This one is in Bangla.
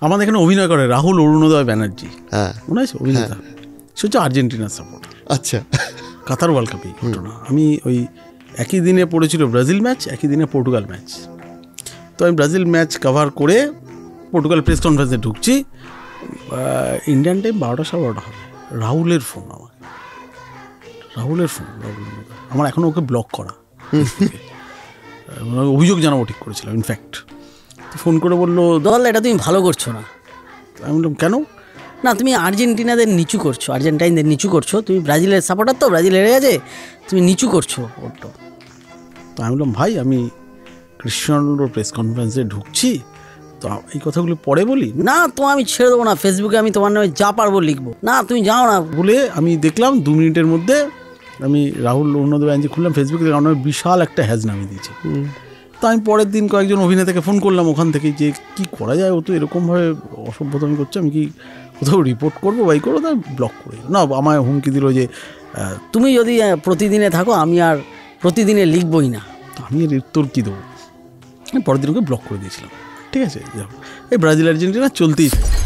আমাদের এখানে অভিনয় করে রাহুল অরুণোদয় ব্যানার্জি, হ্যাঁ মনে আছে অভিনেতা, সে হচ্ছে আর্জেন্টিনার সাপোর্টার। আচ্ছা, কাতার ওয়ার্ল্ড কাপে ঘটনা। আমি ওই একই দিনে পড়েছিল ব্রাজিল ম্যাচ, একই দিনে পর্তুগাল ম্যাচ। তো আমি ব্রাজিল ম্যাচ কভার করে পর্তুগাল প্রেস কনফারেন্সে ঢুকছি, ইন্ডিয়ান টাইম 12টা 12:15 হবে। রাহুলের ফোন আমাকে, রাহুলের ফোন, আমার এখনও ওকে ব্লক করা, অভিযোগ জানাবো ঠিক করেছিলাম ইনফ্যাক্ট। তো ফোন করে বললো, দল এটা তুমি ভালো করছো না। আমি বললাম কেন? না তুমি আর্জেন্টিনাদের নিচু করছো, আর্জেন্টাইনদের নিচু করছো, তুমি ব্রাজিলের সাপোর্টার তো, ব্রাজিল হেরে গেছে, তুমি নিচু করছো ওটা। তো আমি বললাম ভাই আমি ক্রিশ্চিয়ানো প্রেস কনফারেন্সে ঢুকছি, তো এই কথাগুলো পরে বলি। না তো আমি ছেড়ে দেবো না, ফেসবুকে আমি তোমার নামে যা পারবো লিখবো। না তুমি যাও না বলে আমি দেখলাম 2 মিনিটের মধ্যে আমি রাহুল অরুণোদয় ব্যানার্জি খুললাম ফেসবুকে, দেখলাম বিশাল একটা হ্যাজ নামিয়ে দিয়েছে। তো আমি পরের দিন কয়েকজন অভিনেতাকে ফোন করলাম ওখান থেকে, যে কি করা যায়, ও তো এরকমভাবে অসভ্যতামি করছে, আমি কি কোথাও রিপোর্ট করবো বা করবো, তাই ব্লক করে না। আমায় হুমকি দিল যে তুমি যদি প্রতিদিনে থাকো আমি আর প্রতিদিনে লিখবই না। আমি এর উত্তর কী দেবো? পরের দিন ওকে ব্লক করে দিয়েছিলাম। ঠিক আছে, এই ব্রাজিল আর্জেন্টিনা চলতেই থাকে।